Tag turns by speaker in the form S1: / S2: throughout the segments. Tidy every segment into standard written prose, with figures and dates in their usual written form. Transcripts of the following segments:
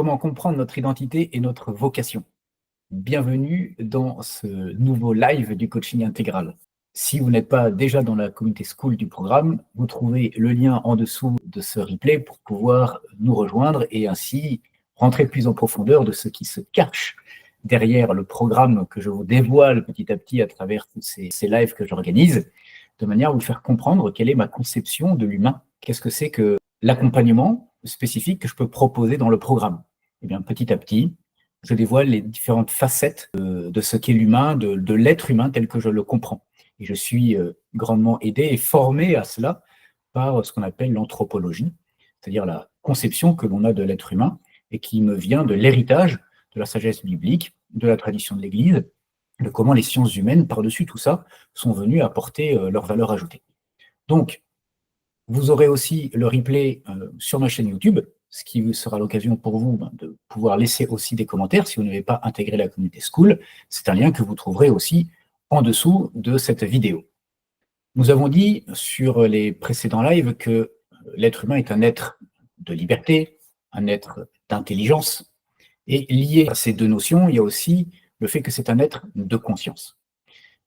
S1: Comment comprendre notre identité et notre vocation? Bienvenue dans ce nouveau live du coaching intégral. Si vous n'êtes pas déjà dans la communauté School du programme, vous trouvez le lien en dessous de ce replay pour pouvoir nous rejoindre et ainsi rentrer plus en profondeur de ce qui se cache derrière le programme que je vous dévoile petit à petit à travers tous ces lives que j'organise, de manière à vous faire comprendre quelle est ma conception de l'humain. Qu'est-ce que c'est que l'accompagnement spécifique que je peux proposer dans le programme? Eh bien, petit à petit, je dévoile les différentes facettes de ce qu'est l'humain, de l'être humain tel que je le comprends. Et je suis grandement aidé et formé à cela par ce qu'on appelle l'anthropologie, c'est-à-dire la conception que l'on a de l'être humain et qui me vient de l'héritage de la sagesse biblique, de la tradition de l'Église, de comment les sciences humaines, par-dessus tout ça, sont venues apporter leur valeur ajoutée. Donc, vous aurez aussi le replay sur ma chaîne YouTube, ce qui sera l'occasion pour vous de pouvoir laisser aussi des commentaires si vous n'avez pas intégré la communauté School. C'est un lien que vous trouverez aussi en dessous de cette vidéo. Nous avons dit sur les précédents lives que l'être humain est un être de liberté, un être d'intelligence, et lié à ces deux notions, il y a aussi le fait que c'est un être de conscience.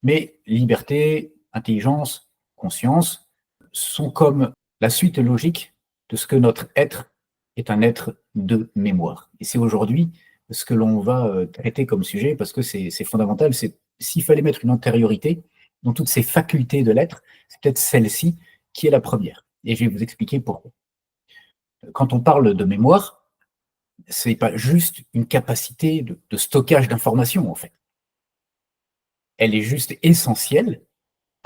S1: Mais liberté, intelligence, conscience sont comme la suite logique de ce que notre être est un être de mémoire. Et c'est aujourd'hui ce que l'on va traiter comme sujet, parce que c'est fondamental. S'il fallait mettre une antériorité dans toutes ces facultés de l'être, c'est peut-être celle-ci qui est la première. Et je vais vous expliquer pourquoi. Quand on parle de mémoire, ce n'est pas juste une capacité de stockage d'informations, en fait. Elle est juste essentielle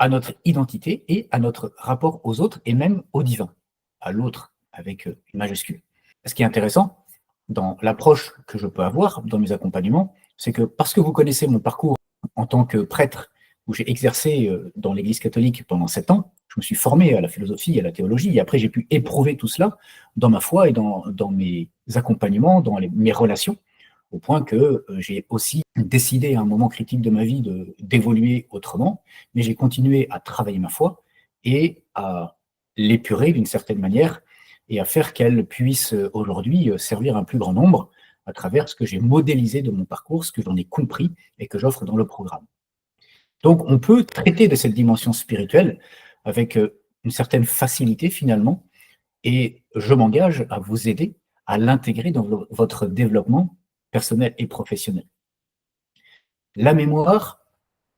S1: à notre identité et à notre rapport aux autres et même au divin, à l'autre avec une majuscule. Ce qui est intéressant dans l'approche que je peux avoir dans mes accompagnements, c'est que parce que vous connaissez mon parcours en tant que prêtre, où j'ai exercé dans l'Église catholique pendant 7 ans, je me suis formé à la philosophie et à la théologie, et après j'ai pu éprouver tout cela dans ma foi et dans mes accompagnements, dans mes relations, au point que j'ai aussi décidé à un moment critique de ma vie d'évoluer autrement, mais j'ai continué à travailler ma foi et à l'épurer d'une certaine manière et à faire qu'elle puisse aujourd'hui servir un plus grand nombre à travers ce que j'ai modélisé de mon parcours, ce que j'en ai compris et que j'offre dans le programme. Donc on peut traiter de cette dimension spirituelle avec une certaine facilité finalement, et je m'engage à vous aider à l'intégrer dans votre développement personnel et professionnel. La mémoire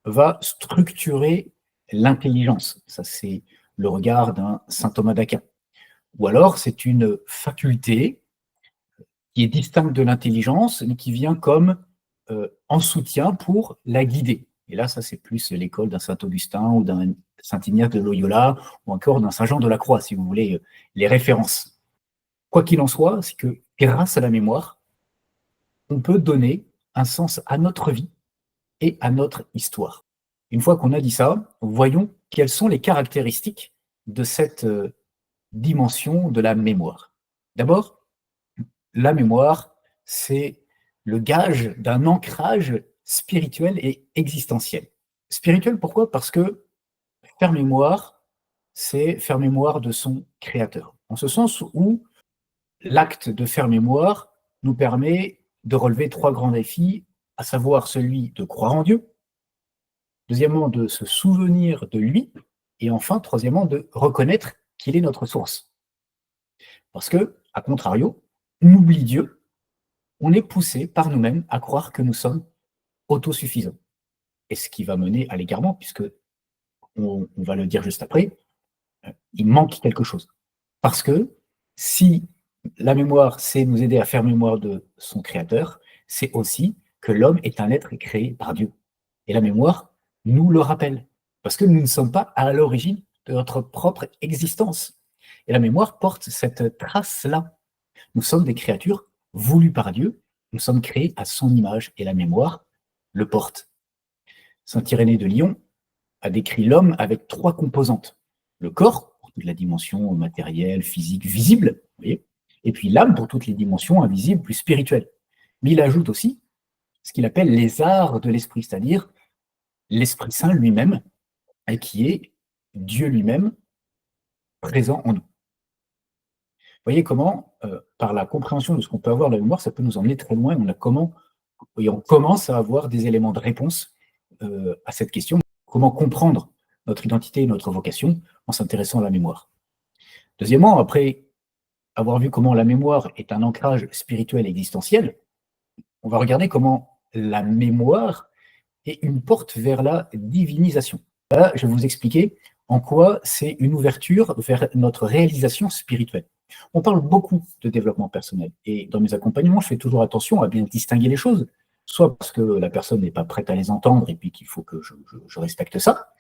S1: va structurer l'intelligence. Ça, c'est le regard d'un saint Thomas d'Aquin. Ou alors, c'est une faculté qui est distincte de l'intelligence, mais qui vient comme en soutien pour la guider. Et là, ça, c'est plus l'école d'un saint Augustin ou d'un saint Ignace de Loyola, ou encore d'un saint Jean de la Croix, si vous voulez, les références. Quoi qu'il en soit, c'est que grâce à la mémoire, on peut donner un sens à notre vie et à notre histoire. Une fois qu'on a dit ça, voyons quelles sont les caractéristiques de cette dimension de la mémoire. D'abord, la mémoire, c'est le gage d'un ancrage spirituel et existentiel. Spirituel, pourquoi? Parce que faire mémoire, c'est faire mémoire de son créateur. En ce sens où l'acte de faire mémoire nous permet de relever 3 grands défis, à savoir celui de croire en Dieu, deuxièmement de se souvenir de lui, et enfin, troisièmement, de reconnaître qu'il est notre source. Parce que, à contrario, on oublie Dieu, on est poussé par nous-mêmes à croire que nous sommes autosuffisants. Et ce qui va mener à l'égarement, puisque, on va le dire juste après, il manque quelque chose. Parce que si la mémoire, c'est nous aider à faire mémoire de son créateur, c'est aussi que l'homme est un être créé par Dieu. Et la mémoire nous le rappelle, parce que nous ne sommes pas à l'origine de notre propre existence. Et la mémoire porte cette trace-là. Nous sommes des créatures voulues par Dieu, nous sommes créés à son image, et la mémoire le porte. Saint Irénée de Lyon a décrit l'homme avec 3 composantes. Le corps, pour toute la dimension matérielle, physique, visible, vous voyez, et puis l'âme pour toutes les dimensions invisibles, plus spirituelles. Mais il ajoute aussi ce qu'il appelle les arts de l'esprit, c'est-à-dire l'Esprit Saint lui-même, et qui est Dieu lui-même présent en nous. Voyez comment, par la compréhension de ce qu'on peut avoir de la mémoire, ça peut nous emmener très loin. On commence à avoir des éléments de réponse à cette question. Comment comprendre notre identité et notre vocation en s'intéressant à la mémoire. Deuxièmement, après avoir vu comment la mémoire est un ancrage spirituel existentiel, on va regarder comment la mémoire est une porte vers la divinisation. Là, je vais vous expliquer en quoi c'est une ouverture vers notre réalisation spirituelle. On parle beaucoup de développement personnel et dans mes accompagnements, je fais toujours attention à bien distinguer les choses, soit parce que la personne n'est pas prête à les entendre et puis qu'il faut que je respecte ça,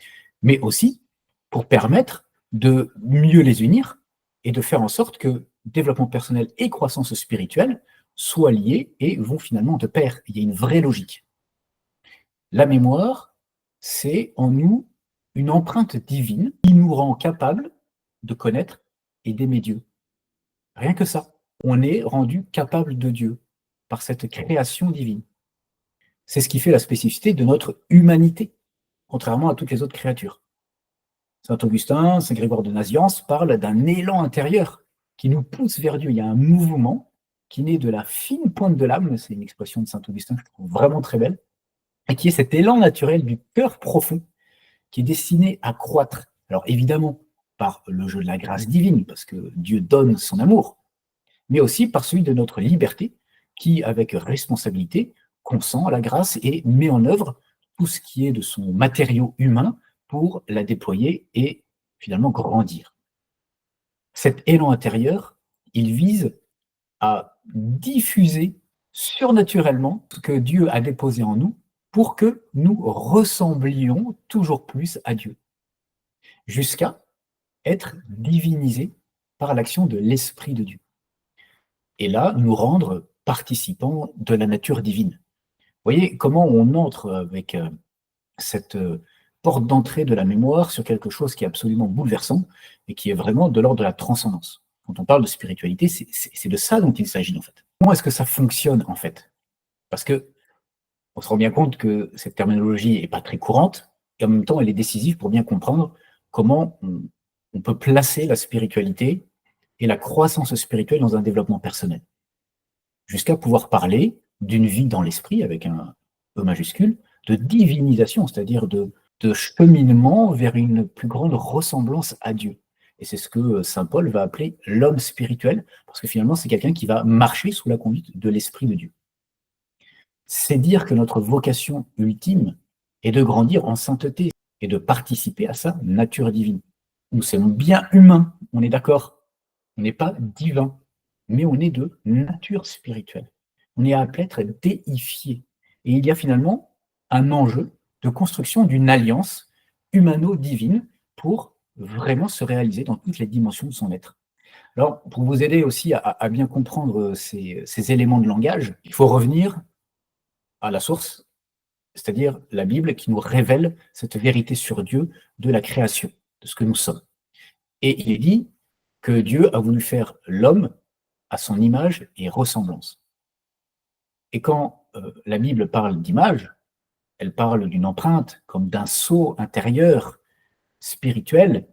S1: mais aussi pour permettre de mieux les unir et de faire en sorte que développement personnel et croissance spirituelle soient liés et vont finalement de pair. Il y a une vraie logique. La mémoire, c'est en nous une empreinte divine qui nous rend capable de connaître et d'aimer Dieu. Rien que ça. On est rendu capable de Dieu par cette création divine. C'est ce qui fait la spécificité de notre humanité, contrairement à toutes les autres créatures. Saint Augustin, Saint Grégoire de Nazianze parlent d'un élan intérieur qui nous pousse vers Dieu. Il y a un mouvement qui naît de la fine pointe de l'âme, c'est une expression de Saint Augustin que je trouve vraiment très belle, et qui est cet élan naturel du cœur profond qui est destiné à croître. Alors évidemment, par le jeu de la grâce divine, parce que Dieu donne son amour, mais aussi par celui de notre liberté, qui, avec responsabilité, consent à la grâce et met en œuvre tout ce qui est de son matériau humain pour la déployer et finalement grandir. Cet élan intérieur, il vise à diffuser surnaturellement ce que Dieu a déposé en nous pour que nous ressemblions toujours plus à Dieu, jusqu'à être divinisés par l'action de l'Esprit de Dieu. Et là, nous rendre participants de la nature divine. Vous voyez comment on entre avec cette porte d'entrée de la mémoire sur quelque chose qui est absolument bouleversant et qui est vraiment de l'ordre de la transcendance. Quand on parle de spiritualité, c'est de ça dont il s'agit en fait. Comment est-ce que ça fonctionne en fait? Parce que on se rend bien compte que cette terminologie n'est pas très courante et en même temps elle est décisive pour bien comprendre comment on peut placer la spiritualité et la croissance spirituelle dans un développement personnel, jusqu'à pouvoir parler d'une vie dans l'esprit, avec un E majuscule, de divinisation, c'est-à-dire de cheminement vers une plus grande ressemblance à Dieu. Et c'est ce que saint Paul va appeler l'homme spirituel, parce que finalement, c'est quelqu'un qui va marcher sous la conduite de l'Esprit de Dieu. C'est dire que notre vocation ultime est de grandir en sainteté et de participer à sa nature divine. Nous sommes bien humains, on est d'accord. On n'est pas divin, mais on est de nature spirituelle. On est appelé à être déifié. Et il y a finalement un enjeu de construction d'une alliance humano-divine pour vraiment se réaliser dans toutes les dimensions de son être. Alors, pour vous aider aussi à bien comprendre ces éléments de langage, il faut revenir à la source, c'est-à-dire la Bible qui nous révèle cette vérité sur Dieu de la création, de ce que nous sommes. Et il est dit que Dieu a voulu faire l'homme à son image et ressemblance. Et quand la Bible parle d'image, elle parle d'une empreinte, comme d'un sceau intérieur spirituel,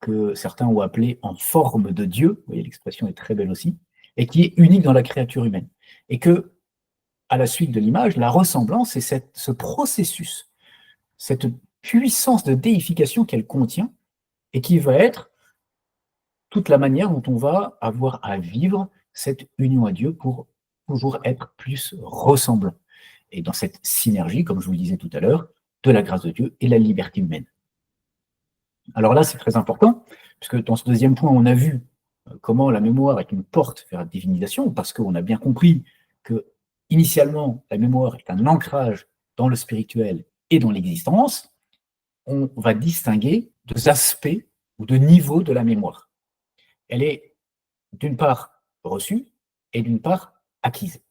S1: que certains ont appelé en forme de Dieu, vous voyez, l'expression est très belle aussi, et qui est unique dans la créature humaine. Et que, à la suite de l'image, la ressemblance est ce processus, cette puissance de déification qu'elle contient, et qui va être toute la manière dont on va avoir à vivre cette union à Dieu pour toujours être plus ressemblant. Et dans cette synergie, comme je vous le disais tout à l'heure, de la grâce de Dieu et la liberté humaine. Alors là, c'est très important, puisque dans ce deuxième point, on a vu comment la mémoire est une porte vers la divinisation, parce qu'on a bien compris que, initialement, la mémoire est un ancrage dans le spirituel et dans l'existence. On va distinguer deux aspects ou deux niveaux de la mémoire. Elle est d'une part reçue et d'une part acquise.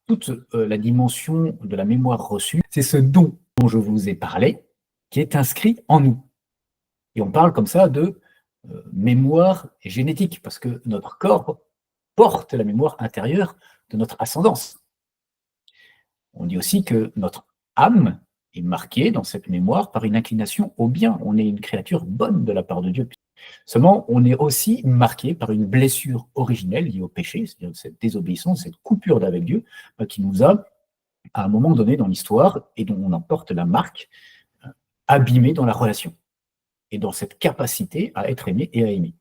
S1: Toute la dimension de la mémoire reçue, c'est ce don dont je vous ai parlé, qui est inscrit en nous. Et on parle comme ça de mémoire génétique, parce que notre corps porte la mémoire intérieure de notre ascendance. On dit aussi que notre âme est marquée dans cette mémoire par une inclination au bien. On est une créature bonne de la part de Dieu. Seulement, on est aussi marqué par une blessure originelle liée au péché, c'est-à-dire cette désobéissance, cette coupure d'avec Dieu, qui nous a, à un moment donné dans l'histoire, et dont on en porte la marque, abîmé dans la relation, et dans cette capacité à être aimé et à aimer.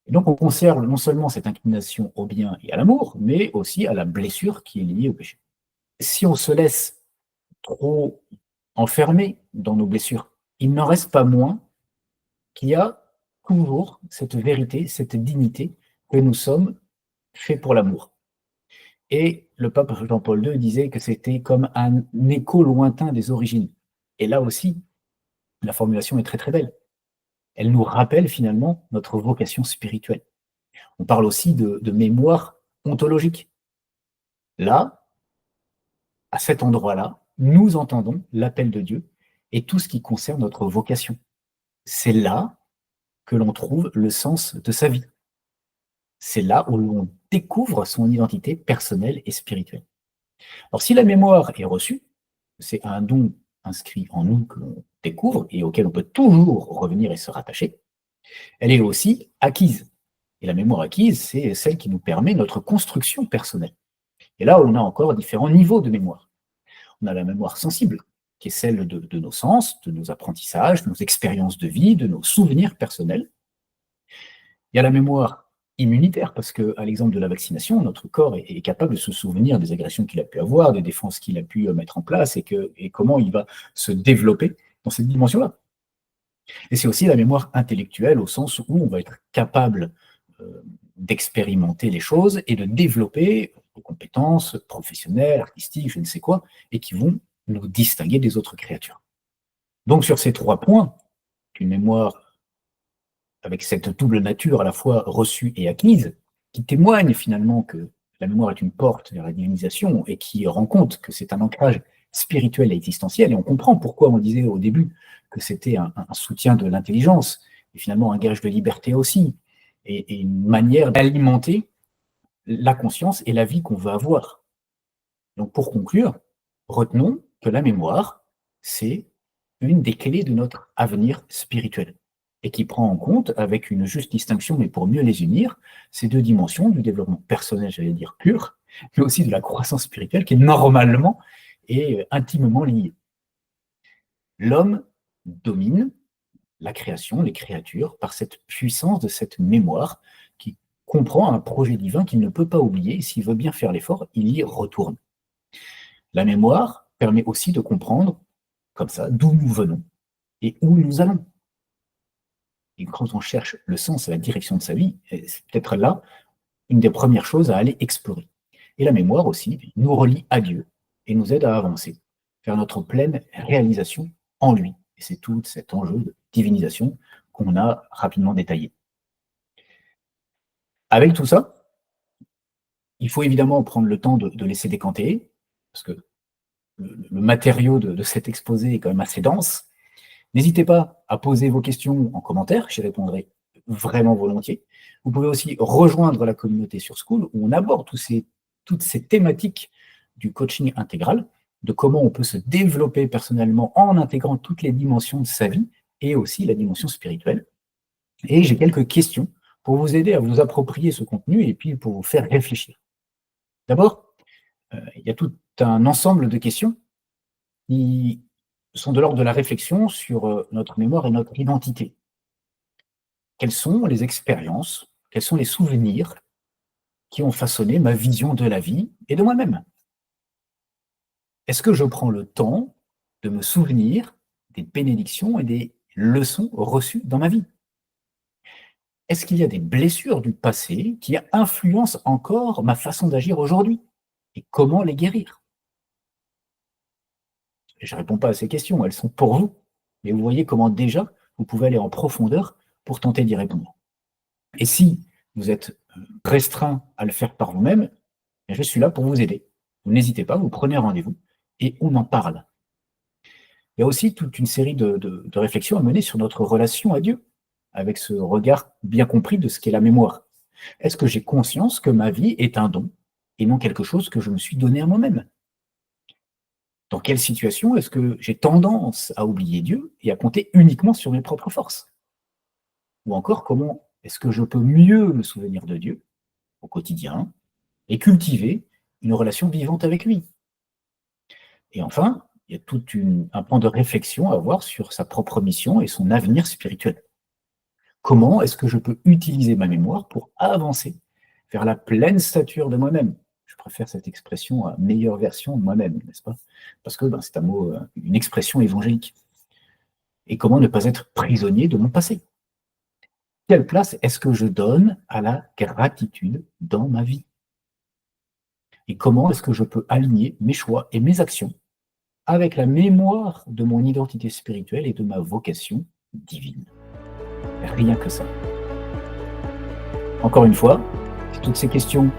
S1: Et donc, on conserve non seulement cette inclination au bien et à l'amour, mais aussi à la blessure qui est liée au péché. Si on se laisse trop enfermer dans nos blessures, il n'en reste pas moins qu'il y a toujours cette vérité, cette dignité que nous sommes faits pour l'amour. Et le pape Jean-Paul II disait que c'était comme un écho lointain des origines. Et là aussi, la formulation est très très belle. Elle nous rappelle finalement notre vocation spirituelle. On parle aussi de mémoire ontologique. Là, à cet endroit-là, nous entendons l'appel de Dieu et tout ce qui concerne notre vocation. C'est là que l'on trouve le sens de sa vie. C'est là où l'on découvre son identité personnelle et spirituelle. Alors, si la mémoire est reçue, c'est un don inscrit en nous que l'on découvre et auquel on peut toujours revenir et se rattacher. Elle est aussi acquise. Et la mémoire acquise, c'est celle qui nous permet notre construction personnelle. Et là, on a encore différents niveaux de mémoire. On a la mémoire sensible, qui est celle de nos sens, de nos apprentissages, de nos expériences de vie, de nos souvenirs personnels. Il y a la mémoire immunitaire, parce qu'à l'exemple de la vaccination, notre corps est capable de se souvenir des agressions qu'il a pu avoir, des défenses qu'il a pu mettre en place, et comment il va se développer dans cette dimension-là. Et c'est aussi la mémoire intellectuelle, au sens où on va être capable d'expérimenter les choses et de développer des compétences professionnelles, artistiques, je ne sais quoi, et qui vont nous distinguer des autres créatures. Donc sur ces 3 points, une mémoire avec cette double nature à la fois reçue et acquise, qui témoigne finalement que la mémoire est une porte vers la divinisation et qui rend compte que c'est un ancrage spirituel et existentiel, et on comprend pourquoi on disait au début que c'était un soutien de l'intelligence, et finalement un gage de liberté aussi, et une manière d'alimenter la conscience et la vie qu'on veut avoir. Donc pour conclure, retenons que la mémoire, c'est une des clés de notre avenir spirituel et qui prend en compte, avec une juste distinction, mais pour mieux les unir, ces 2 dimensions du développement personnel, j'allais dire pur, mais aussi de la croissance spirituelle qui normalement est intimement liée. L'homme domine la création, les créatures, par cette puissance de cette mémoire qui comprend un projet divin qu'il ne peut pas oublier, et s'il veut bien faire l'effort, il y retourne. La mémoire permet aussi de comprendre, comme ça, d'où nous venons et où nous allons. Et quand on cherche le sens et la direction de sa vie, c'est peut-être là une des premières choses à aller explorer. Et la mémoire aussi nous relie à Dieu et nous aide à avancer vers notre pleine réalisation en lui. Et c'est tout cet enjeu de divinisation qu'on a rapidement détaillé. Avec tout ça, il faut évidemment prendre le temps de laisser décanter, parce que le matériau de cet exposé est quand même assez dense. N'hésitez pas à poser vos questions en commentaire, j'y répondrai vraiment volontiers. Vous pouvez aussi rejoindre la communauté sur School, où on aborde toutes ces thématiques du coaching intégral, de comment on peut se développer personnellement en intégrant toutes les dimensions de sa vie, et aussi la dimension spirituelle. Et j'ai quelques questions pour vous aider à vous approprier ce contenu et puis pour vous faire réfléchir. D'abord, il y a tout un ensemble de questions qui sont de l'ordre de la réflexion sur notre mémoire et notre identité. Quelles sont les expériences, quels sont les souvenirs qui ont façonné ma vision de la vie et de moi-même? Est-ce que je prends le temps de me souvenir des bénédictions et des leçons reçues dans ma vie? Est-ce qu'il y a des blessures du passé qui influencent encore ma façon d'agir aujourd'hui? Et comment les guérir? Je ne réponds pas à ces questions, elles sont pour vous. Mais vous voyez comment déjà vous pouvez aller en profondeur pour tenter d'y répondre. Et si vous êtes restreint à le faire par vous-même, je suis là pour vous aider. Vous n'hésitez pas, vous prenez rendez-vous et on en parle. Il y a aussi toute une série de réflexions à mener sur notre relation à Dieu, avec ce regard bien compris de ce qu'est la mémoire. Est-ce que j'ai conscience que ma vie est un don et non quelque chose que je me suis donné à moi-même? Dans quelle situation est-ce que j'ai tendance à oublier Dieu et à compter uniquement sur mes propres forces? Ou encore, comment est-ce que je peux mieux me souvenir de Dieu au quotidien et cultiver une relation vivante avec lui? Et enfin, il y a un pan de réflexion à avoir sur sa propre mission et son avenir spirituel. Comment est-ce que je peux utiliser ma mémoire pour avancer vers la pleine stature de moi-même? Je préfère cette expression à meilleure version de moi-même, n'est-ce pas? Parce que c'est un mot, une expression évangélique. Et comment ne pas être prisonnier de mon passé? Quelle place est-ce que je donne à la gratitude dans ma vie? Et comment est-ce que je peux aligner mes choix et mes actions avec la mémoire de mon identité spirituelle et de ma vocation divine? Rien que ça. Encore une fois, si toutes ces questions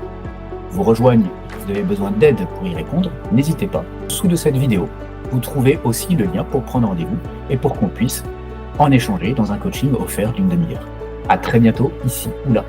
S1: vous rejoignent et que vous avez besoin d'aide pour y répondre, n'hésitez pas. Sous de cette vidéo, vous trouvez aussi le lien pour prendre rendez-vous et pour qu'on puisse en échanger dans un coaching offert d'1 demi-heure. À très bientôt, ici ou là.